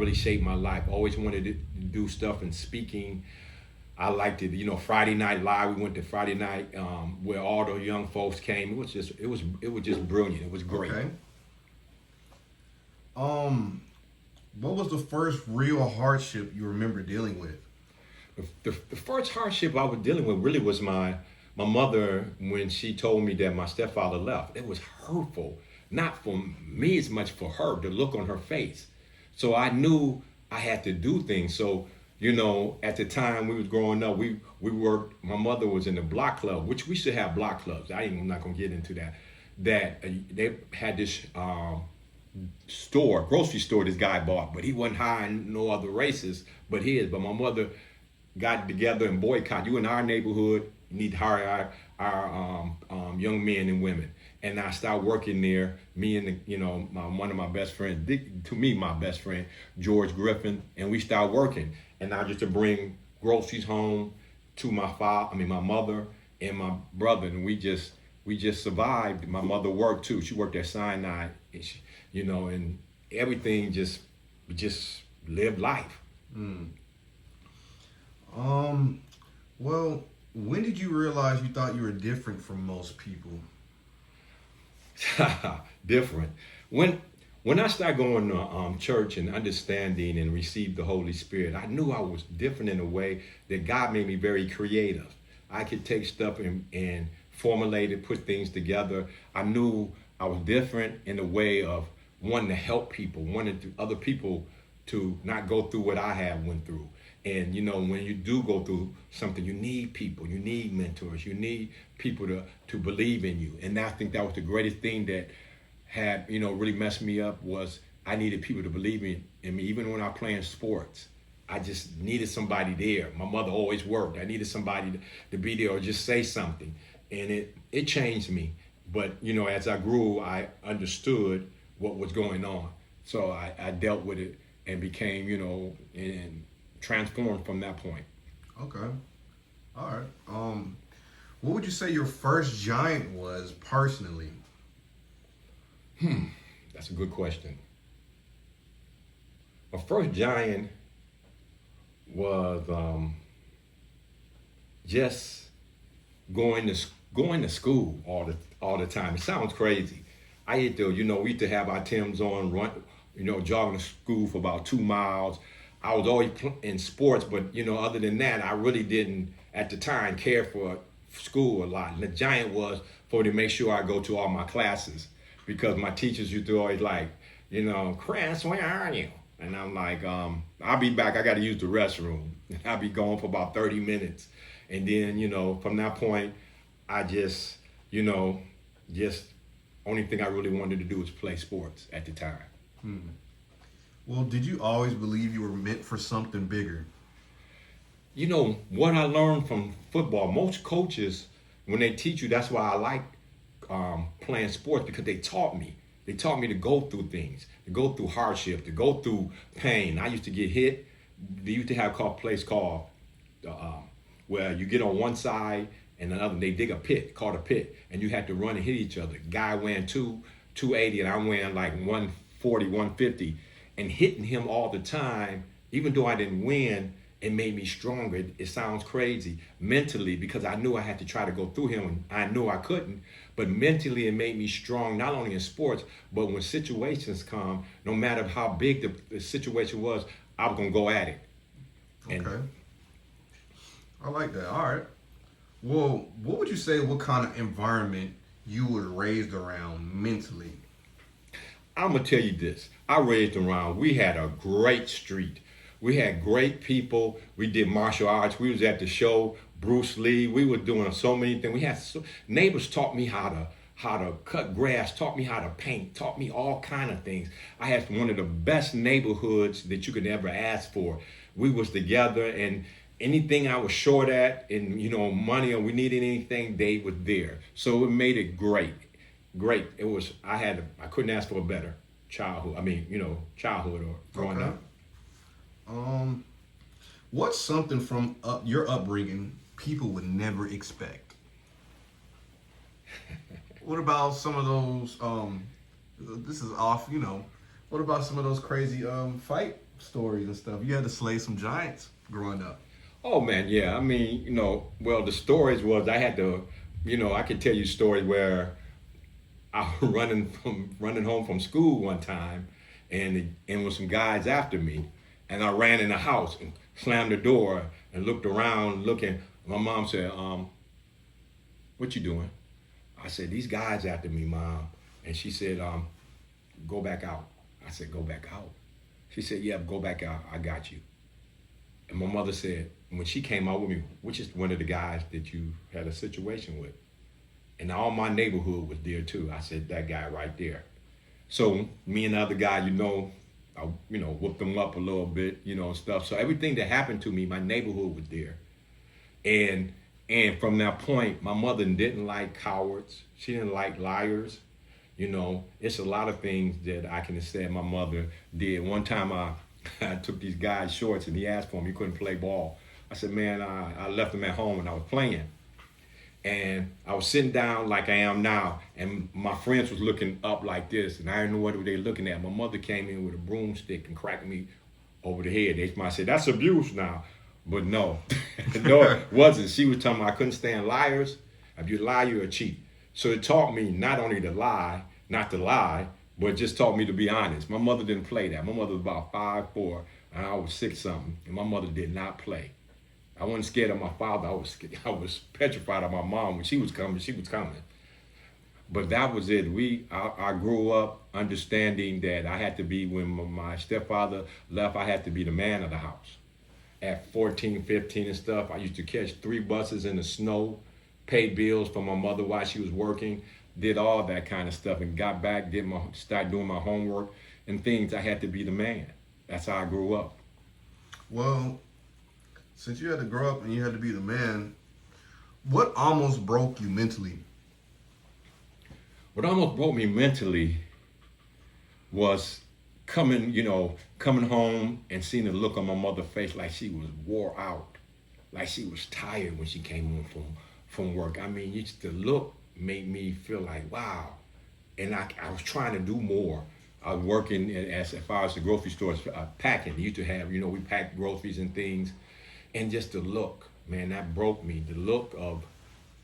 really shaped my life. Always wanted to do stuff in speaking. I liked it. Friday Night Live. We went to Friday night where all the young folks came. It was just brilliant. It was great. Okay. Um, what was the first real hardship you remember dealing with? The first hardship I was dealing with really was my mother when she told me that my stepfather left. It was hurtful, not for me as much for her, the look on her face. So I knew I had to do things. So at the time we was growing up, we worked. My mother was in the block club, which we should have block clubs. I'm not gonna get into that. That they had this grocery store this guy bought, but he wasn't hiring no other races but his. But my mother got together and boycott. You in our neighborhood need to hire our young men and women. And I started working there. Me and one of my best friends, to me my best friend George Griffin, and we started working. And I used to bring groceries home to my mother and my brother, and we just survived. My mother worked too. She worked at Sinai, and and everything just lived life. Mm. Um, well, when did you realize you thought you were different from most people? Different. When I started going to church and understanding and received the Holy Spirit, I knew I was different in a way that God made me very creative. I could take stuff and formulate it, put things together. I knew I was different in a way of wanting to help people, other people to not go through what I have went through. And when you do go through something, you need people, you need mentors, you need people to believe in you. And I think that was the greatest thing that had really messed me up, was I needed people to believe in me. Even when I playing sports, I just needed somebody there. My mother always worked. I needed somebody to be there or just say something, and it changed me. But as I grew, I understood what was going on, so I dealt with it and became and transformed from that point. Okay. All right. What would you say your first giant was personally? That's a good question. My first giant was just going to school all the time. It sounds crazy. I used to, we used to have our Timbs on, run, jogging to school for about 2 miles. I was always in sports, but other than that, I really didn't at the time care for school a lot. And the giant was for to make sure I go to all my classes, because my teachers used to always like, Chris, where are you? And I'm like, I'll be back. I got to use the restroom. I'll be gone for about 30 minutes. And then, from that point, I just only thing I really wanted to do was play sports at the time. Hmm. Well, did you always believe you were meant for something bigger? What I learned from football, most coaches, when they teach you, that's why I like playing sports, because they taught me. They taught me to go through things, to go through hardship, to go through pain. I used to get hit. They used to have a place called where you get on one side and another. They dig a pit called a pit, and you had to run and hit each other. Guy weighing 280, and I'm weighing like 140, 150, and hitting him all the time. Even though I didn't win, it made me stronger. It sounds crazy mentally, because I knew I had to try to go through him, and I knew I couldn't. But mentally, it made me strong, not only in sports, but when situations come, no matter how big the situation was, I was gonna go at it. And Okay. I like that. All right. Well, what would you say, what kind of environment you were raised around mentally? I'm gonna tell you this. I raised around. We had a great street. We had great people. We did martial arts. We was at the show, Bruce Lee. We were doing so many things. We had neighbors taught me how to cut grass, taught me how to paint, taught me all kind of things. I had one of the best neighborhoods that you could ever ask for. We was together, and anything I was short at, and money, or we needed anything, they were there. So it made it great. Great. It was. I couldn't ask for a better childhood. Childhood or growing Okay. up. Um, what's something from your upbringing people would never expect? What about some of those? This is off. What about some of those crazy stories and stuff. You had to slay some giants growing up. Oh man, yeah. I mean, well, the stories was I had to, I could tell you stories where I was running home from school one time, and with some guys after me, and I ran in the house and slammed the door and looked around, looking. My mom said, "What you doing?" I said, "These guys after me, Mom." And she said, "Go back out." I said, "Go back out." She said, "Yeah, go back out. I got you." And my mother said, when she came out with me, which is one of the guys that you had a situation with, and all my neighborhood was there too. I said, that guy right there. So me and the other guy, I whooped them up a little bit, and stuff. So everything that happened to me, my neighborhood was there. And from that point, my mother didn't like cowards. She didn't like liars. It's a lot of things that I can say my mother did. One time I took these guys' shorts and he asked for them. He couldn't play ball. I said, man, I left him at home and I was playing. And I was sitting down like I am now, and my friends was looking up like this, and I didn't know what they were looking at. My mother came in with a broomstick and cracked me over the head. They might say, that's abuse now. But no, no, it wasn't. She was telling me I couldn't stand liars. If you lie, you're a cheat. So it taught me not only to lie, not to lie, but just taught me to be honest. My mother didn't play that. My mother was about 5'4", and I was 6-something, and my mother did not play. I wasn't scared of my father. I was petrified of my mom. When she was coming, she was coming. But that was it. I grew up understanding that I had to be, when my stepfather left, I had to be the man of the house. At 14, 15 and stuff, I used to catch 3 buses in the snow, pay bills for my mother while she was working, did all that kind of stuff, and got back, started doing my homework and things. I had to be the man. That's how I grew up. Well, since you had to grow up and you had to be the man, what almost broke you mentally? What almost broke me mentally was coming home and seeing the look on my mother's face like she was wore out, like she was tired when she came home from work. I mean, the look made me feel like, wow. And I was trying to do more. I was working as far as the grocery stores, packing. We used to have, we packed groceries and things. And just the look, man, that broke me. The look of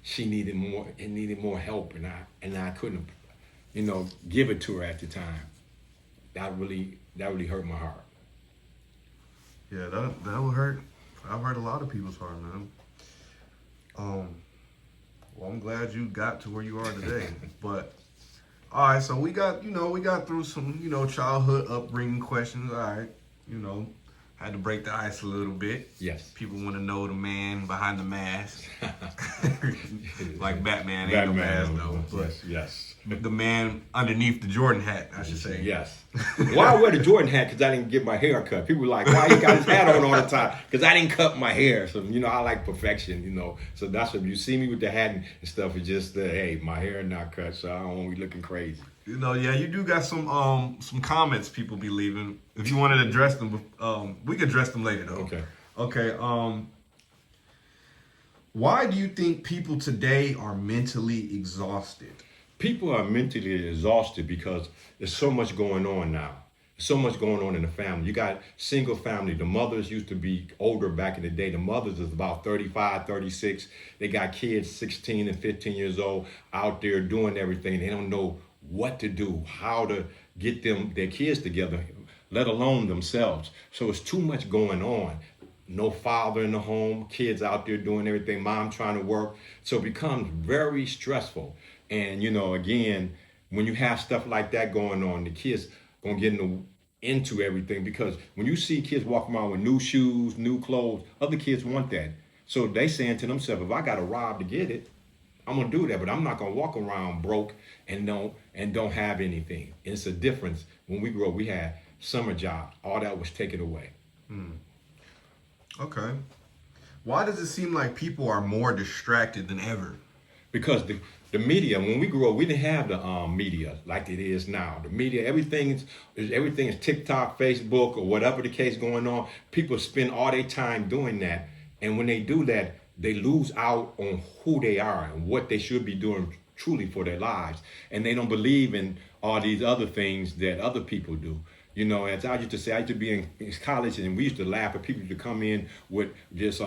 she needed more help, and I couldn't, give it to her at the time. That really hurt my heart. Yeah, that would hurt. I've hurt a lot of people's heart, man. Well, I'm glad you got to where you are today. But all right, so we got through some, childhood upbringing questions. All right, had to break the ice a little bit. Yes. People want to know the man behind the mask. Like Batman ain't no mask though. But yes. The man underneath the Jordan hat, I should say. Yes. Why I wear the Jordan hat? Because I didn't get my hair cut. People were like, why he got his hat on all the time? Because I didn't cut my hair. So, I like perfection, So that's what you see me with the hat and stuff. It's just, hey, my hair not cut, so I don't want to be looking crazy. Yeah, you do got some comments people be leaving. If you wanted to address them, we could address them later though. Okay. Why do you think people today are mentally exhausted? People are mentally exhausted because there's so much going on now. So much going on in the family. You got single family. The mothers used to be older back in the day. The mothers is about 35, 36. They got kids 16 and 15 years old out there doing everything. They don't know what to do, how to get their kids together, let alone themselves. So it's too much going on. No father in the home, kids out there doing everything, mom trying to work. So it becomes very stressful. And, again, when you have stuff like that going on, the kids gonna get into everything, because when you see kids walking around with new shoes, new clothes, other kids want that. So they saying to themselves, if I gotta rob to get it, I'm gonna do that, but I'm not gonna walk around broke and don't have anything. And it's a difference. When we grew up, we had summer jobs. All that was taken away. Okay. Why does it seem like people are more distracted than ever? Because the media, when we grew up, we didn't have the media like it is now. The media, everything is TikTok, Facebook, or whatever the case going on. People spend all their time doing that. And when they do that, they lose out on who they are and what they should be doing truly for their lives. And they don't believe in all these other things that other people do. You know, as I used to say, I used to be in college, and we used to laugh at people to come in with just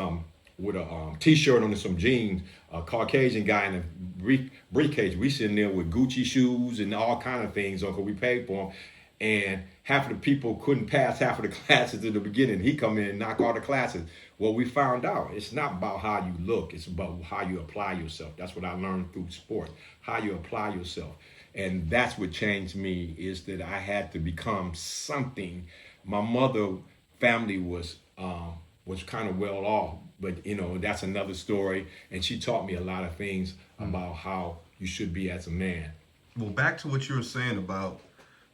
with a t-shirt on and some jeans, a Caucasian guy in a briefcase. We sitting there with Gucci shoes and all kind of things on because we paid for them. And half of the people couldn't pass half of the classes in the beginning. He come in and knock all the classes. Well, we found out it's not about how you look. It's about how you apply yourself. That's what I learned through sports, how you apply yourself. And that's what changed me, is that I had to become something. My mother family was kind of well off, but you know, that's another story. And she taught me a lot of things about how you should be as a man. Well, back to what you were saying about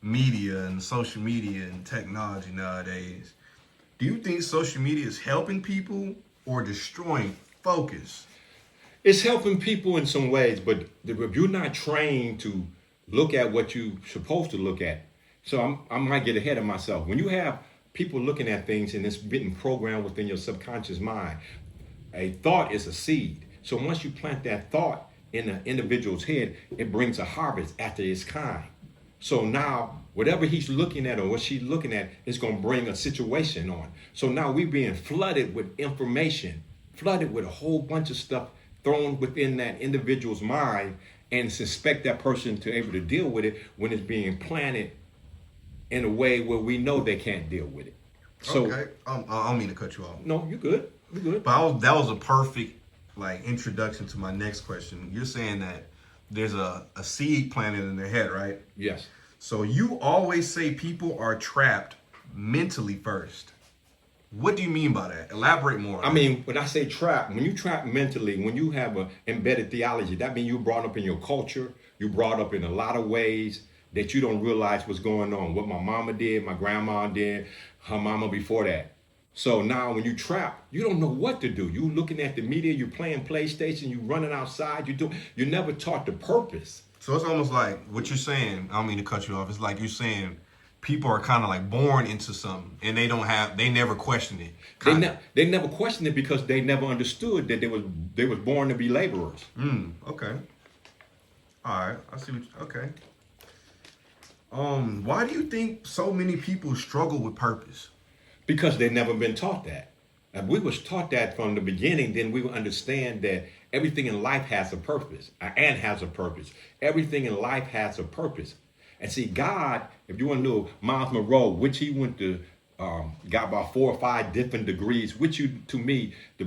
media and social media and technology nowadays. Do you think social media is helping people or destroying focus? It's helping people in some ways, but if you're not trained to look at what you're supposed to look at, so I might get ahead of myself. When you have people looking at things and it's getting programmed within your subconscious mind, a thought is a seed. So once you plant that thought in an individual's head, it brings a harvest after its kind. So now, whatever he's looking at or what she's looking at is going to bring a situation on. So now we're being flooded with information, flooded with a whole bunch of stuff thrown within that individual's mind, and suspect that person to be able to deal with it when it's being planted in a way where we know they can't deal with it. So, okay, I don't mean to cut you off. No, you're good. You're good. But that was a perfect introduction to my next question. You're saying that there's a seed planted in their head, right? Yes. So you always say people are trapped mentally first. What do you mean by that? Elaborate more. I mean, when I say trap, when you trap mentally, when you have an embedded theology, that means you're brought up in your culture. You're brought up in a lot of ways that you don't realize what's going on. What my mama did, my grandma did, her mama before that. So now when you trap, you don't know what to do. You looking at the media, you're playing PlayStation, you running outside, you're never taught the purpose. So it's almost like what you're saying, I don't mean to cut you off, it's like you're saying people are kind of like born into something and they never question it. They never questioned it because they never understood that they was born to be laborers. Okay. All right, I see okay. Why do you think so many people struggle with purpose? Because they've never been taught that. If we was taught that from the beginning, then we would understand that everything in life has a purpose and has a purpose. Everything in life has a purpose. And see, God, if you want to know Miles Monroe, which he went to, got about 4 or 5 different degrees, which to me, the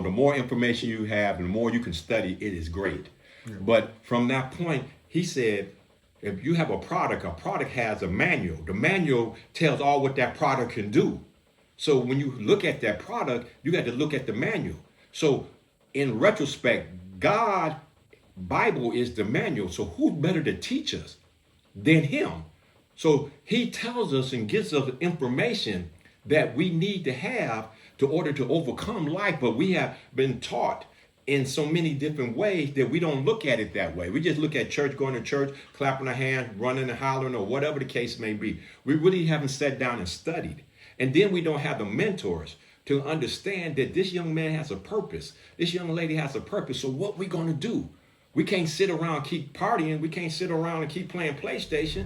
more information you have and the more you can study, it is great. Yeah. But from that point, he said, if you have a product has a manual. The manual tells all what that product can do. So when you look at that product, you got to look at the manual. So in retrospect, God, Bible is the manual. So who's better to teach us than him? So he tells us and gives us information that we need to have to order to overcome life. But we have been taught in so many different ways that we don't look at it that way. We just look at church, going to church, clapping our hands, running and hollering, or whatever the case may be. We really haven't sat down and studied. And then we don't have the mentors to understand that this young man has a purpose. This young lady has a purpose. So what we going to do? We can't sit around and keep partying. We can't sit around and keep playing PlayStation.